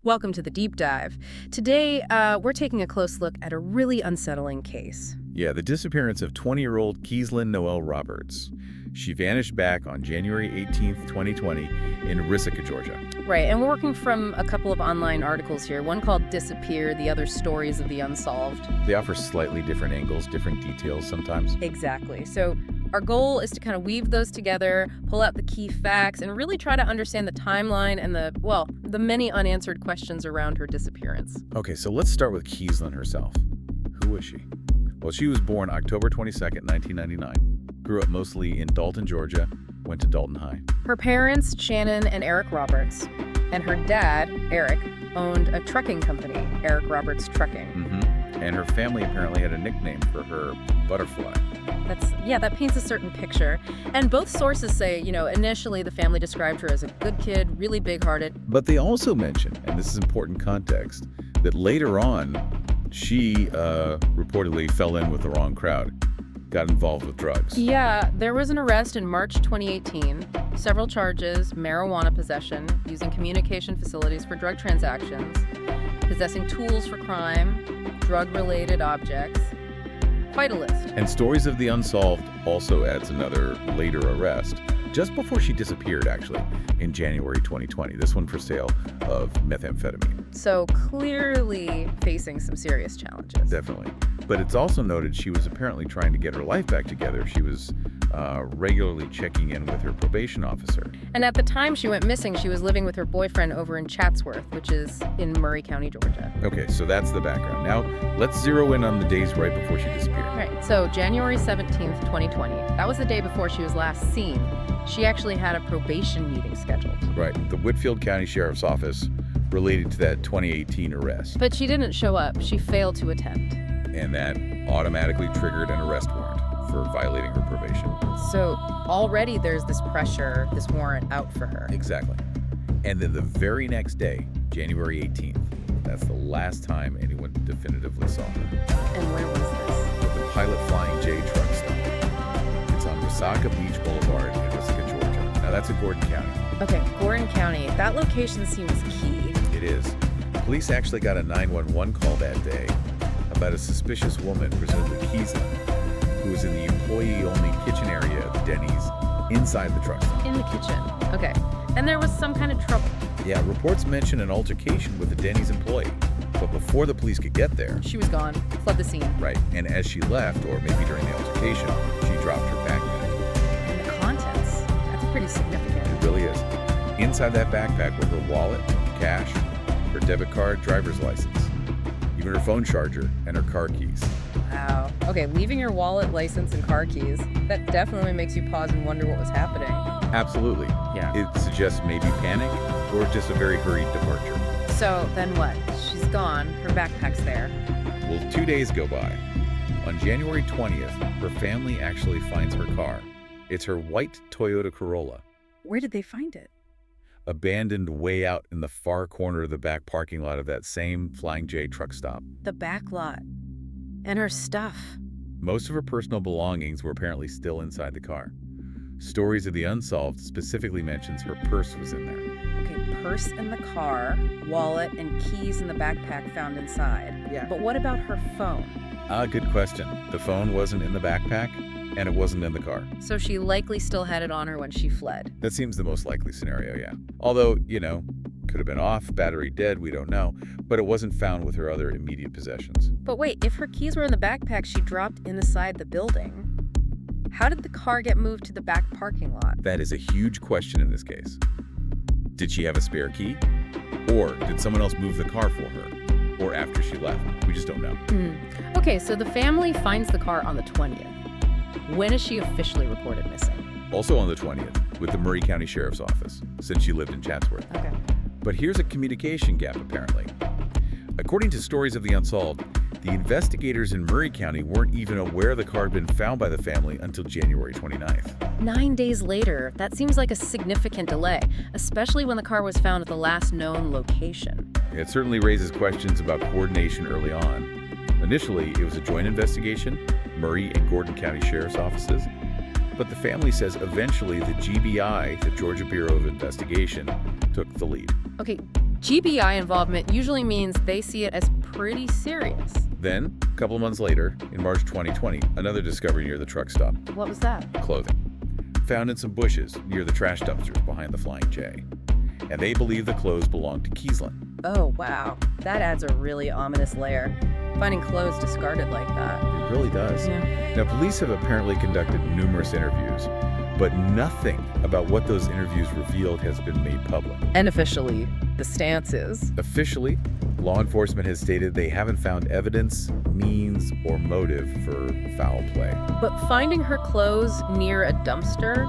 Welcome to the Deep Dive. Today, we're taking a close look at a really unsettling case. Yeah, the disappearance of 20-year-old Keeslyn Noelle Roberts. She vanished back on January 18th, 2020 in Resaca, Georgia. Right, and we're working from a couple of online articles here. One called Disappear, the other Stories of the Unsolved. They offer slightly different angles, different details sometimes. Exactly. So our goal is to kind of weave those together, pull out the key facts, and really try to understand the timeline and the many unanswered questions around her disappearance. Okay, so let's start with Keeslyn herself. Who was she? Well, she was born October 22nd, 1999. Grew up mostly in Dalton, Georgia, went to Dalton High. Her parents, Shannon and Eric Roberts, and her dad, Eric, owned a trucking company, Eric Roberts Trucking. And her family apparently had a nickname for her, Butterfly. That paints a certain picture. And both sources say, initially the family described her as a good kid, really big-hearted. But they also mention, and this is important context, that later on, she reportedly fell in with the wrong crowd, got involved with drugs. Yeah, there was an arrest in March 2018, several charges, marijuana possession, using communication facilities for drug transactions, possessing tools for crime, drug-related objects. Quite a list. And Stories of the Unsolved also adds another later arrest, just before she disappeared, actually, in January 2020. This one for sale of methamphetamine. So clearly facing some serious challenges. Definitely. But it's also noted she was apparently trying to get her life back together. She was regularly checking in with her probation officer. And at the time she went missing, she was living with her boyfriend over in Chatsworth, which is in Murray County, Georgia. Okay, so that's the background. Now, let's zero in on the days right before she disappeared. Right, so January 17th, 2020. That was the day before she was last seen. She actually had a probation meeting scheduled. Right, the Whitfield County Sheriff's Office related to that 2018 arrest. But she didn't show up. She failed to attend. And that automatically triggered an arrest warrant for violating her probation. So already there's this pressure, this warrant out for her. Exactly. And then the very next day, January 18th, that's the last time anyone definitively saw her. And where was this? At the Pilot Flying J truck stop. It's on Resaca Beach Boulevard in Resaca, Georgia. Now that's in Gordon County. Okay, Gordon County. That location seems key. It is. Police actually got a 911 call that day about a suspicious woman, presumably Keeslyn, who was in the employee-only kitchen area of Denny's inside the truck stop. In the kitchen. Okay. And there was some kind of trouble. Yeah, reports mention an altercation with a Denny's employee. But before the police could get there... She was gone. Fled the scene. Right. And as she left, or maybe during the altercation, she dropped her backpack. And the contents. That's pretty significant. It really is. Inside that backpack were her wallet, cash, her debit card, driver's license, even her phone charger, and her car keys. Wow. Okay, leaving your wallet, license, and car keys, that definitely makes you pause and wonder what was happening. Absolutely. Yeah. It suggests maybe panic or just a very hurried departure. So then what? She's gone. Her backpack's there. Well, 2 days go by. On January 20th, her family actually finds her car. It's her white Toyota Corolla. Where did they find it? Abandoned way out in the far corner of the back parking lot of that same Flying J truck stop. The back lot. And her stuff. Most of her personal belongings were apparently still inside the car. Stories of the Unsolved specifically mentions her purse was in there. Okay, purse in the car, wallet, and keys in the backpack found inside. Yeah. But what about her phone? Good question. The phone wasn't in the backpack, and it wasn't in the car. So she likely still had it on her when she fled. That seems the most likely scenario, yeah. Although, could have been off, battery dead, we don't know, but it wasn't found with her other immediate possessions. But wait, if her keys were in the backpack she dropped inside the building, how did the car get moved to the back parking lot? That is a huge question in this case. Did she have a spare key? Or did someone else move the car for her? Or after she left? We just don't know. Okay, so the family finds the car on the 20th. When is she officially reported missing? Also on the 20th, with the Murray County Sheriff's Office, since she lived in Chatsworth. Okay. But here's a communication gap, apparently. According to Stories of the Unsolved, the investigators in Murray County weren't even aware the car had been found by the family until January 29th. 9 days later, that seems like a significant delay, especially when the car was found at the last known location. It certainly raises questions about coordination early on. Initially, it was a joint investigation, Murray and Gordon County Sheriff's Offices. But the family says eventually the GBI, the Georgia Bureau of Investigation, took the lead. Okay, GBI involvement usually means they see it as pretty serious. Then, a couple of months later, in March 2020, another discovery near the truck stop. What was that? Clothing. Found in some bushes near the trash dumpsters behind the Flying J. And they believe the clothes belonged to Keeslyn. Oh, wow. That adds a really ominous layer. Finding clothes discarded like that. It really does. Yeah. Now, police have apparently conducted numerous interviews, but nothing about what those interviews revealed has been made public. And officially, the stance is. Officially, law enforcement has stated they haven't found evidence, means, or motive for foul play. But finding her clothes near a dumpster,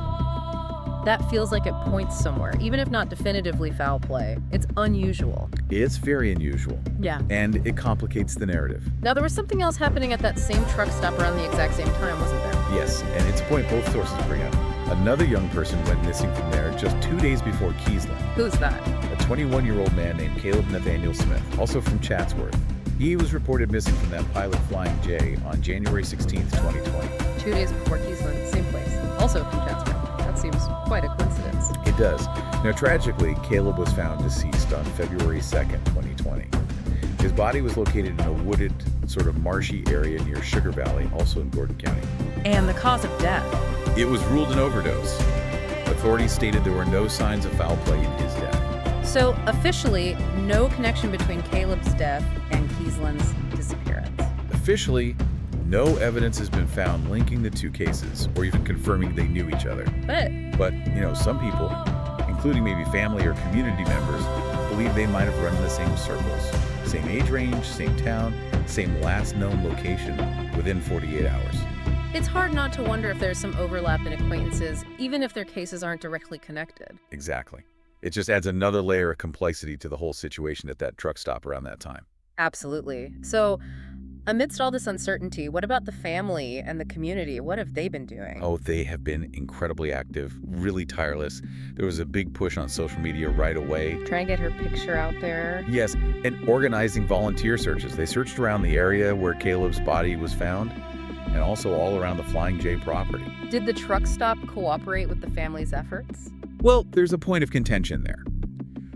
that feels like it points somewhere, even if not definitively foul play. It's unusual. It's very unusual. Yeah. And it complicates the narrative. Now, there was something else happening at that same truck stop around the exact same time, wasn't there? Yes, and it's a point both sources bring up. Another young person went missing from there just 2 days before Keeslyn. Who's that? A 21-year-old man named Caleb Nathaniel Smith, also from Chatsworth. He was reported missing from that Pilot Flying J on January 16th, 2020. 2 days before Keeslyn, same place. Also from Chatsworth. That seems quite a coincidence. It does. Now, tragically, Caleb was found deceased on February 2nd, 2020. His body was located in a wooded, sort of marshy area near Sugar Valley, also in Gordon County. And the cause of death? It was ruled an overdose. Authorities stated there were no signs of foul play in his death. So, officially, no connection between Caleb's death and Keeslyn's disappearance. Officially, no evidence has been found linking the two cases or even confirming they knew each other. But, Some people, including maybe family or community members, believe they might have run in the same circles. Same age range, same town, same last known location within 48 hours. it's hard not to wonder if there's some overlap in acquaintances, even if their cases aren't directly connected. Exactly. It just adds another layer of complexity to the whole situation at that truck stop around that time. Absolutely. So, amidst all this uncertainty, what about the family and the community? What have they been doing? Oh, they have been incredibly active, really tireless. There was a big push on social media right away. Trying to get her picture out there. Yes, and organizing volunteer searches. They searched around the area where Caleb's body was found and also all around the Flying J property. Did the truck stop cooperate with the family's efforts? Well, there's a point of contention there.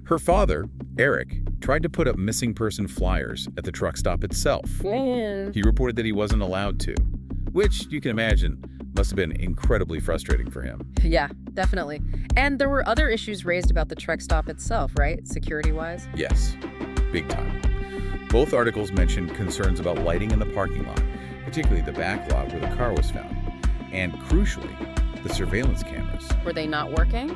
Her father, Eric, tried to put up missing person flyers at the truck stop itself. Yeah. He reported that he wasn't allowed to, which you can imagine must have been incredibly frustrating for him. Yeah, definitely. And there were other issues raised about the truck stop itself, right? Security-wise? Yes, big time. Both articles mentioned concerns about lighting in the parking lot, particularly the back lot where the car was found, and crucially, the surveillance cameras. Were they not working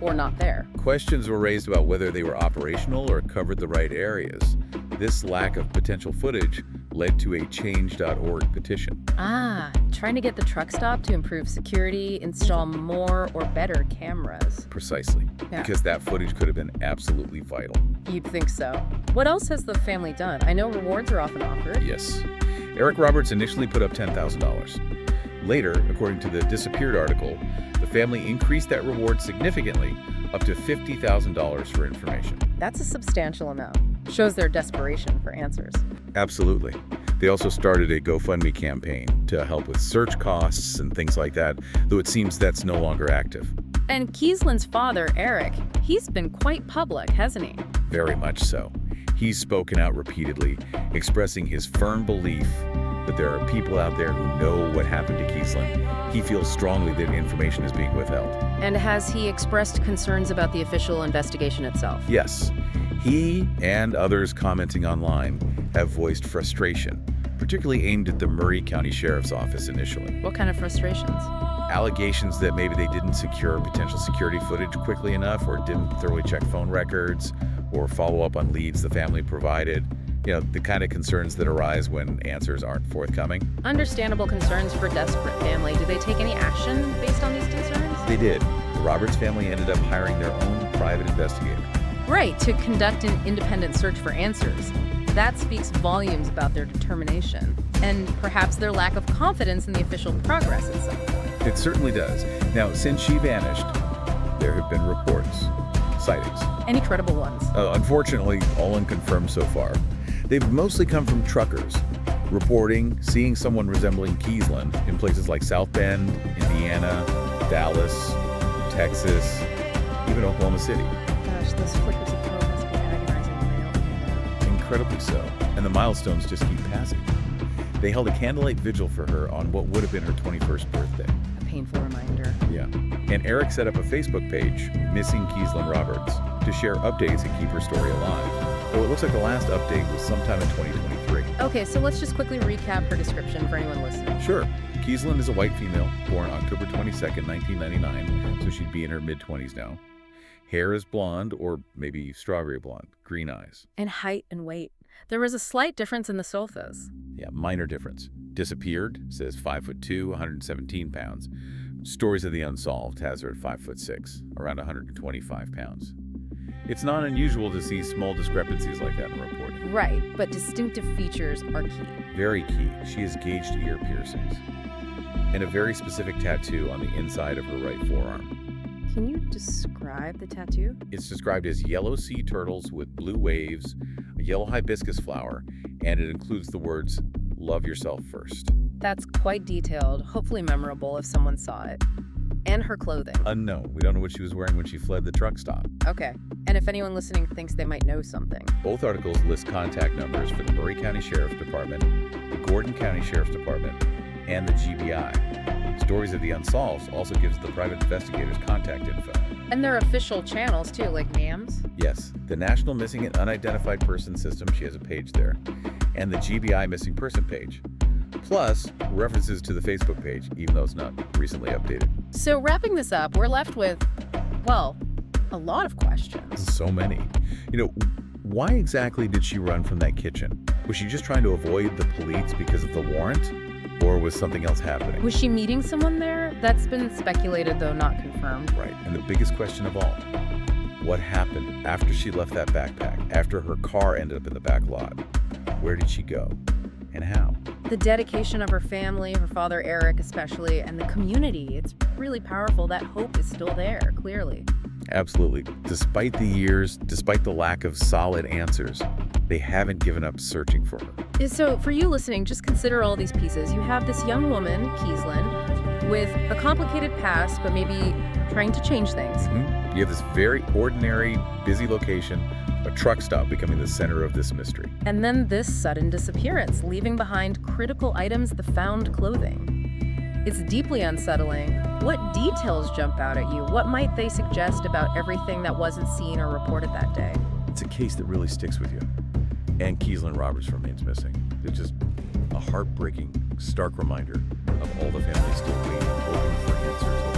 or not there? Questions were raised about whether they were operational or covered the right areas. This lack of potential footage led to a change.org petition. Trying to get the truck stop to improve security, install more or better cameras. Precisely, Yeah. because that footage could have been absolutely vital. You'd think so. What else has the family done? I know rewards are often offered. Yes. Eric Roberts initially put up $10,000. Later, according to the Disappeared article, the family increased that reward significantly, up to $50,000 for information. That's a substantial amount. Shows their desperation for answers. Absolutely. They also started a GoFundMe campaign to help with search costs and things like that, though it seems that's no longer active. And Keeslyn's father, Eric, he's been quite public, hasn't he? Very much so. He's spoken out repeatedly, expressing his firm belief that there are people out there who know what happened to Keeslyn. He feels strongly that information is being withheld. And has he expressed concerns about the official investigation itself? Yes, he and others commenting online have voiced frustration, particularly aimed at the Murray County Sheriff's Office initially. What kind of frustrations? Allegations that maybe they didn't secure potential security footage quickly enough, or didn't thoroughly check phone records, or follow up on leads the family provided. You know, the kind of concerns that arise when answers aren't forthcoming. Understandable concerns for a desperate family. Did they take any action based on these concerns? They did. The Roberts family ended up hiring their own private investigator. Right, to conduct an independent search for answers. That speaks volumes about their determination and perhaps their lack of confidence in the official progress at some point. It certainly does. Now, since she vanished, there have been reports, sightings. Any credible ones? Unfortunately, all unconfirmed so far. They've mostly come from truckers, reporting seeing someone resembling Keeslyn in places like South Bend, Indiana, Dallas, Texas, even Oklahoma City. Gosh, those flickers of hope must be agonizing. incredibly so, and the milestones just keep passing. They held a candlelight vigil for her on what would have been her 21st birthday. A painful reminder. Yeah. And Eric set up a Facebook page, Missing Keeslyn Roberts, to share updates and keep her story alive. Though it looks like the last update was sometime in 2023. Okay, so let's just quickly recap her description for anyone listening. Sure. Keeslyn is a white female, born October 22nd, 1999, so she'd be in her mid-20s now. Hair is blonde, or maybe strawberry blonde, green eyes. And height and weight. There was a slight difference in the sofas. Yeah, minor difference. Disappeared says 5'2", 117 pounds. Stories of the Unsolved has her at 5'6", around 125 pounds. It's not unusual to see small discrepancies like that in reporting. Right, but distinctive features are key. Very key. She has gauged ear piercings and a very specific tattoo on the inside of her right forearm. Can you describe the tattoo? It's described as yellow sea turtles with blue waves, a yellow hibiscus flower, and it includes the words, "Love yourself first." That's quite detailed, hopefully memorable if someone saw it. And her clothing. Unknown. We don't know what she was wearing when she fled the truck stop. Okay. And if anyone listening thinks they might know something. Both articles list contact numbers for the Murray County Sheriff's Department, the Gordon County Sheriff's Department, and the GBI. Stories of the Unsolved also gives the private investigators contact info. And their official channels too, like NAMS? Yes, the National Missing and Unidentified Person System, she has a page there, and the GBI Missing Person page. Plus, references to the Facebook page, even though it's not recently updated. So wrapping this up, we're left with, well, a lot of questions. So many. Why exactly did she run from that kitchen? Was she just trying to avoid the police because of the warrant? Or was something else happening? Was she meeting someone there? That's been speculated, though not confirmed. Right, and the biggest question of all, what happened after she left that backpack, after her car ended up in the back lot? Where did she go, and how? The dedication of her family, her father Eric especially, and the community. It's really powerful. That hope is still there, clearly. Absolutely. Despite the years, despite the lack of solid answers, they haven't given up searching for her. So for you listening, just consider all these pieces. You have this young woman, Keeslyn, with a complicated past, but maybe trying to change things. You have this very ordinary, busy location, a truck stop becoming the center of this mystery. And then this sudden disappearance, leaving behind critical items, the found clothing. It's deeply unsettling. What details jump out at you? What might they suggest about everything that wasn't seen or reported that day? It's a case that really sticks with you. And Keeslyn Roberts remains missing. It's just a heartbreaking, stark reminder of all the families still waiting, hoping for answers,